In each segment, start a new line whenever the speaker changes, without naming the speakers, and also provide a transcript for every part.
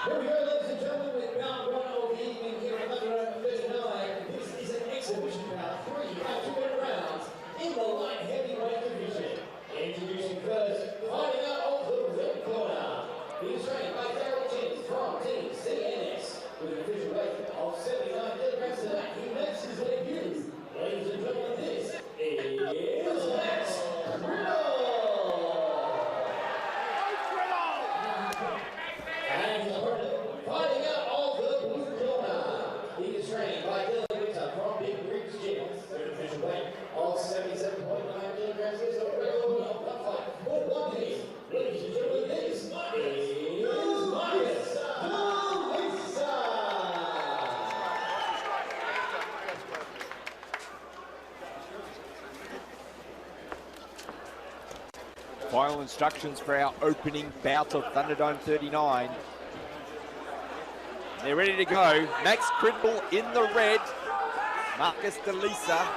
Here we go, ladies and gentlemen, with round one of the evening here at Thunderdome 39. This is an exhibition bout, 3 2-minute rounds in the light heavyweight division. Introducing first, fighting out of the red corner. He's trained by Daryl Chin from Team CNS. With an official weight of 79 kilograms tonight, he makes his debut. Ladies and gentlemen, this is Max Criddle. And fighting out of the blue corner. He is trained by from Big Briggs Gym. With an official weight of 77.9 kilograms. This is a record of that fight for one piece. Ladies and gentlemen, this is Marcus
Final instructions for our opening bout of Thunderdome 39. They're ready to go. Max Criddle in the red. Marcus DeLisa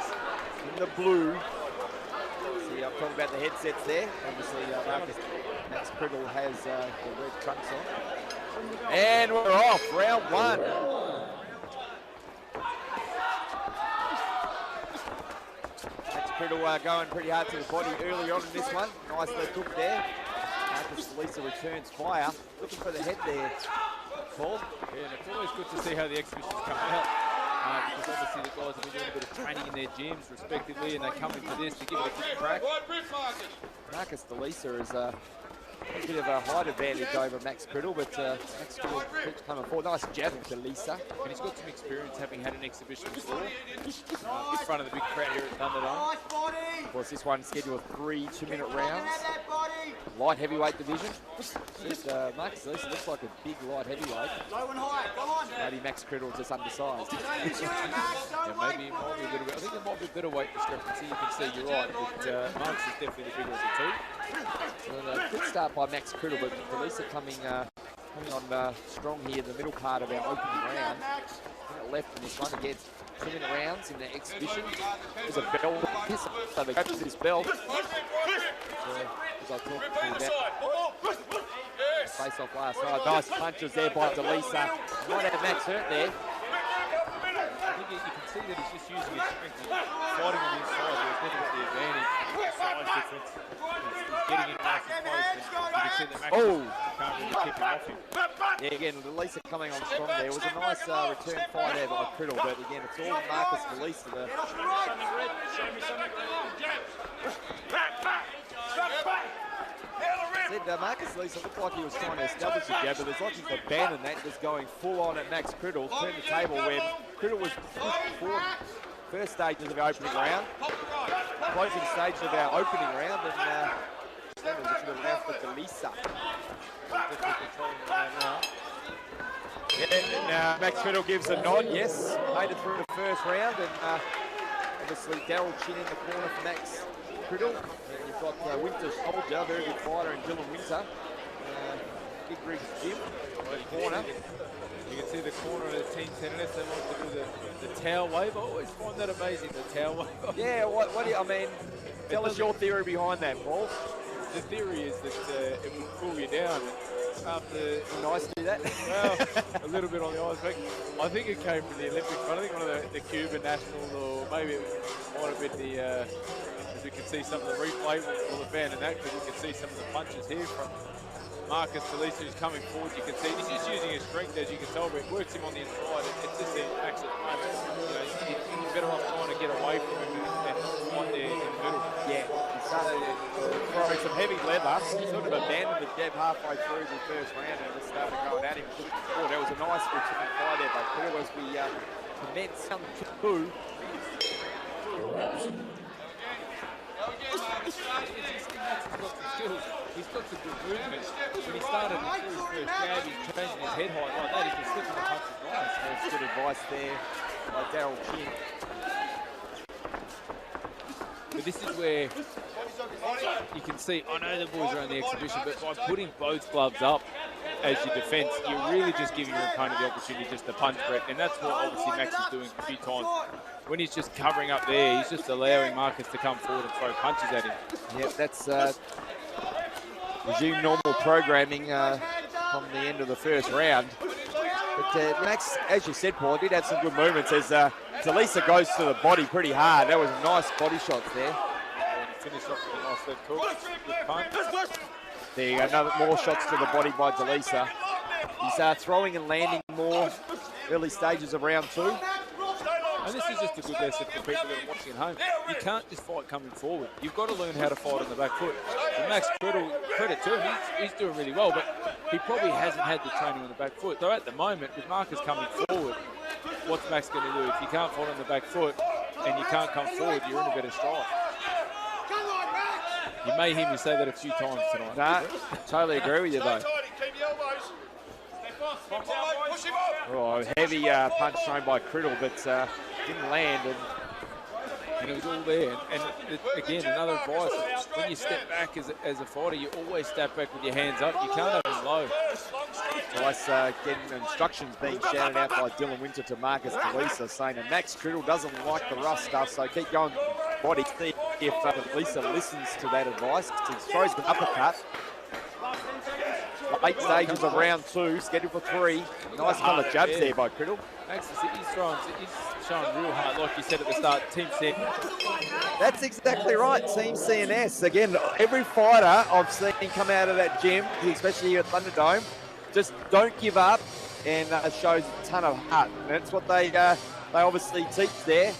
in the blue. See, I'm talking about the headsets there. Obviously, Max Criddle has the red trunks on. And we're off, round one. Max Criddle going pretty hard to the body early on in this one. Nice left hook there. Marcus DeLisa returns fire. Looking for the head there, Paul.
Yeah, and it's always good to see how the exhibitions come out. Because obviously the guys have been doing a bit of training in their gyms respectively, and they come into this to give it a good crack.
Marcus DeLisa is a bit of a height advantage over Max Criddle, but Max Criddle keeps coming forward. Nice jab of DeLisa.
And he's got some experience having had an exhibition before in front of the big crowd here at Thunderdome.
Of course, this one's scheduled 3 2-minute rounds. Light heavyweight division. Marcus DeLisa looks like a big light heavyweight.
Low and high, go on.
Maybe Max Criddle just undersized.
Maybe it might be a little bit. I think there might be a bit of weight discrepancy. You can see you're right, but Marcus is definitely the bigger of the two.
So, good start by Max Criddle, but DeLisa coming on strong here in the middle part of our opening round. Left in this one again. 2-minute rounds in the exhibition. There's a bell. So they go to this bell. As I talked to you about face off last night. Nice punches there by DeLisa. Might have Max hurt there.
I think you can see that he's just using his strength. Fighting on the inside, there's definitely the advantage. Size difference. He's getting in nice and close, and you can see that Max can't really keep him off him.
Yeah, again, DeLisa coming on strong there. It was a nice return fire there by Criddle, but again, it's all Marcus DeLisa. Marcus DeLisa looked like he was trying to establish a jab, but it's like he's abandoned that, just going full on at Max Criddle. Turned the table where Criddle was pushed before first stages of our opening round. Closing stage of our opening round, and looking around for DeLisa. Yeah, and Max Criddle gives a nod, yes. Made it through the first round, and obviously Daryl Chin in the corner for Max Criddle. And you've got Winter Soldier, very good fighter, and Dylan Winter. Big Briggs Gym in the corner.
You can see the corner of the team tennis. They want to do the towel wave. I always find that amazing, the towel wave.
Yeah, what do you, I mean, tell us your theory behind that, Paul.
The theory is that it will cool you down after.
Nice to do that.
Well, a little bit on the ice. I think it came from the Olympics. I think one of the Cuban nationals, or maybe it might have been the. As you can see some of the replay, we'll abandon that because you can see some of the punches here from Marcus DeLisa, who's coming forward. You can see he's just using his strength, as you can tell, but it works him on the inside. It's just an actual moment. You're better off trying to get away from him and fight there in the middle. Yeah, he started throwing some heavy leather. He sort of abandoned the jab halfway through the first round and just started going at him. Oh, that was a nice return fire there, but Criddle as we commence round 2. He's got some good movement. When he started his first jab, he's changing his head height like that. He's just slipping the punches right.
That's good advice there by Daryl Chin.
But this is where you can see, I know the boys are on the exhibition, but by putting both gloves up as your defence, you're really just giving your opponent the opportunity just to punch Brett, and that's what obviously Max is doing a few times. When he's just covering up there, he's just allowing Marcus to come forward and throw punches at him.
Yep, that's resume normal programming from the end of the first round. But Max, as you said, Paul, did have some good movements as Delisa goes to the body pretty hard. That was nice body shots there.
And finish off with a nice left hook. Good punch.
There you go, more shots to the body by Delisa. He's throwing and landing more early stages of round 2.
And this is just a good lesson for people that are watching at home. You can't just fight coming forward. You've got to learn how to fight on the back foot. And Max Criddle, credit to him, he's doing really well, but he probably hasn't had the training on the back foot. So at the moment, with Marcus coming forward, what's Max going to do? If you can't fight on the back foot and you can't come forward, you're in a better stride. You may hear me say that a few times tonight.
Nah, totally agree with you though. Oh, heavy punch thrown by Criddle, but didn't land.
And it was all there. And again, another advice, when you step back as a fighter, you always step back with your hands up. You can't have them low.
Nice getting instructions being shouted out by Dylan Winter to Marcus Delisa, saying that Max Criddle doesn't like the rough stuff, so keep going body. See if Delisa listens to that advice. He throws an uppercut. Late stages of round 2, scheduled for 3. Nice couple of jabs there by Criddle.
Max, he's showing real hard, like you said at the start, Team CNS.
That's exactly right, Team CNS. Again, every fighter I've seen come out of that gym, especially here at Thunderdome, just don't give up and shows a ton of heart. And that's what they obviously teach there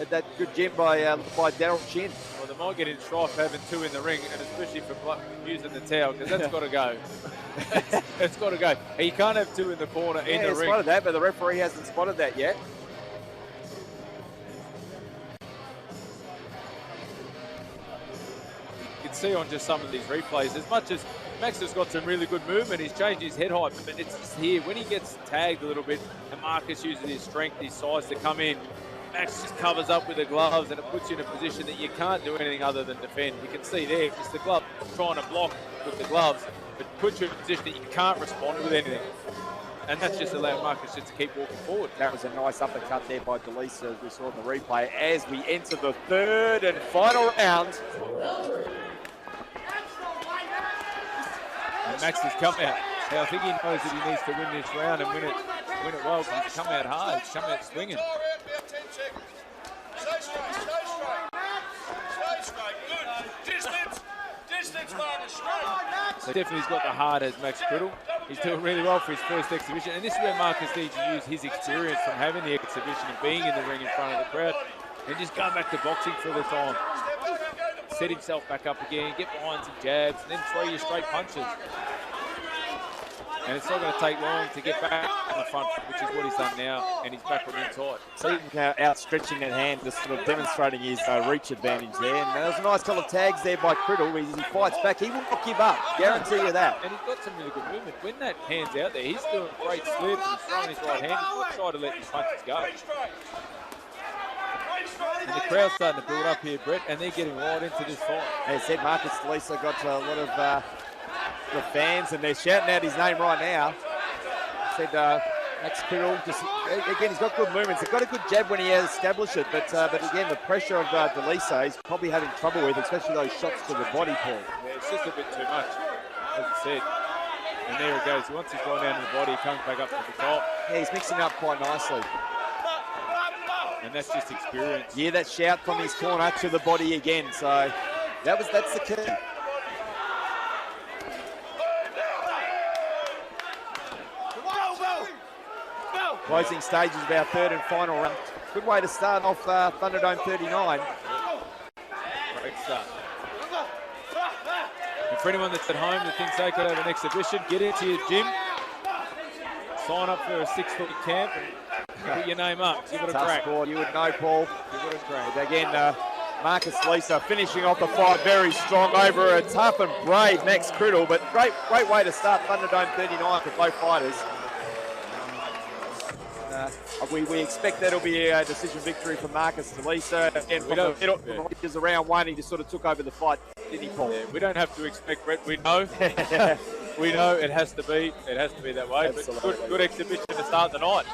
at that good gym by Daryl Chin.
Well, they might get in strife having 2 in the ring, and especially for using the towel, because that's got to go. It's got to go. And you can't have 2 in the corner in the ring.
Spotted that, but the referee hasn't spotted that yet.
You can see on just some of these replays, as much as Max has got some really good movement, he's changed his head height, but it's just here, when he gets tagged a little bit, and Marcus uses his strength, his size to come in, Max just covers up with the gloves, and it puts you in a position that you can't do anything other than defend. You can see there, just the glove trying to block with the gloves, but puts you in a position that you can't respond with anything. And that's just allowed Marcus just to keep walking forward.
That was a nice uppercut there by Delisa, as we saw in the replay, as we enter the 3rd and final round.
And Max has come out. Now, I think he knows that he needs to win this round and win it well, but he's come out hard, he's come out swinging.
Stay straight. Good. Distance, Marcus, straight.
So definitely he's got the heart as Max Criddle. He's doing really well for his first exhibition, and this is where Marcus needs to use his experience from having the exhibition and being in the ring in front of the crowd, and just go back to boxing for the time. Set himself back up again, get behind some jabs, and then throw your straight punches. And it's not going to take long to get back on the front, which is what he's done now, and he's back on the inside.
So now outstretching that hand, just sort of demonstrating his reach advantage there. And there was a nice couple of tags there by Criddle. As he fights back, he will not give up. Guarantee you that.
And he's got some really good movement. When that hand's out there, he's doing a great slip, and he's throwing his right hand. He's not trying to let his punches go. And the crowd's starting to build up here, Brett, and they're getting right into this fight.
As I said, Marcus Delisa got a lot of the fans, and they're shouting out his name right now. Said Max Criddle, just again, he's got good movements. He's got a good jab when he has established it, but again, the pressure of Delisa he's probably having trouble with, especially those shots to the body, Paul.
Yeah, it's just a bit too much, as I said. And there it goes. Once he's gone down to the body, he comes back up to the top.
Yeah, he's mixing up quite nicely.
And that's just experience.
Yeah, that shout from his corner to the body again. So that's the key. Closing stages of our 3rd and final round. Good way to start off Thunderdome 39.
Great start. And for anyone that's at home that thinks they could have an exhibition, get into your gym, sign up for a 6-foot camp, and put your name up. Give it a crack.
Sport, you would know, Paul.
Give it a crack.
But again, Marcus Delisa finishing off the fight very strong over a tough and brave Max Criddle. But great way to start Thunderdome 39 for both fighters. We expect that'll be a decision victory for Marcus Delisa. Again, from the middle, from around 1, he just sort of took over the fight, didn't he, Paul?
Yeah, we don't have to expect, Brett. We know. We know it has to be. It has to be that way. Absolutely. But good exhibition to start the night.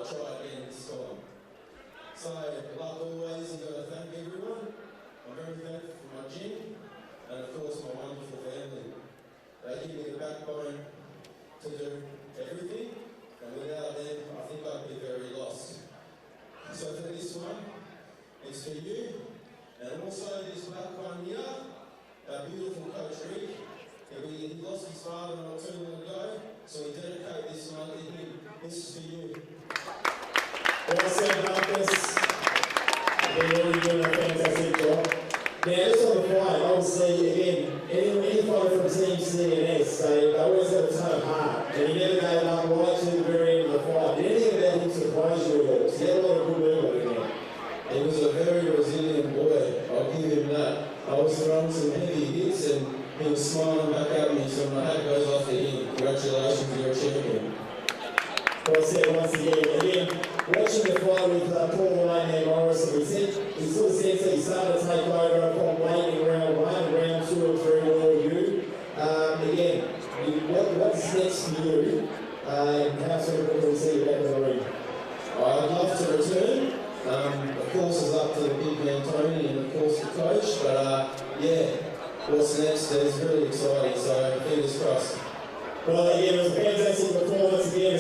try again this time. So, like always, you've got to thank everyone. I'm very thankful for my gym and, of course, my wonderful family. They give me the backbone to do everything, and without them, I think I'd be very lost. So for this one, it's for you, and also this black one here, our beautiful Coach Rick. He lost his father not too long ago, so we dedicate this one to him. This is for you.
Well said, Marcus. You've been really doing a fantastic job. Now, just on the flight, obviously, again, any fighter from Team CNS, they always have a ton of heart, and he never gave up right to the very end of the fight. Did anything about him surprise you at all? He had a lot of good movement again.
He was a very resilient boy, I'll give him that. I was throwing some heavy hits and he was smiling back at me, so my hat goes off to him. Congratulations, you're a champion.
Well said once again, watching the fight with Paul Lane and Morris, he sort of sense that he started to take over upon late in round 1, round 2 and 3 were all you. Again, what's next for you, and how soon can we see you back in the ring?
I'd love to return. Of course, it's up to the big man Tony and of course the coach, but yeah, what's next is really exciting, so fingers crossed.
Well, again, it was a fantastic performance again.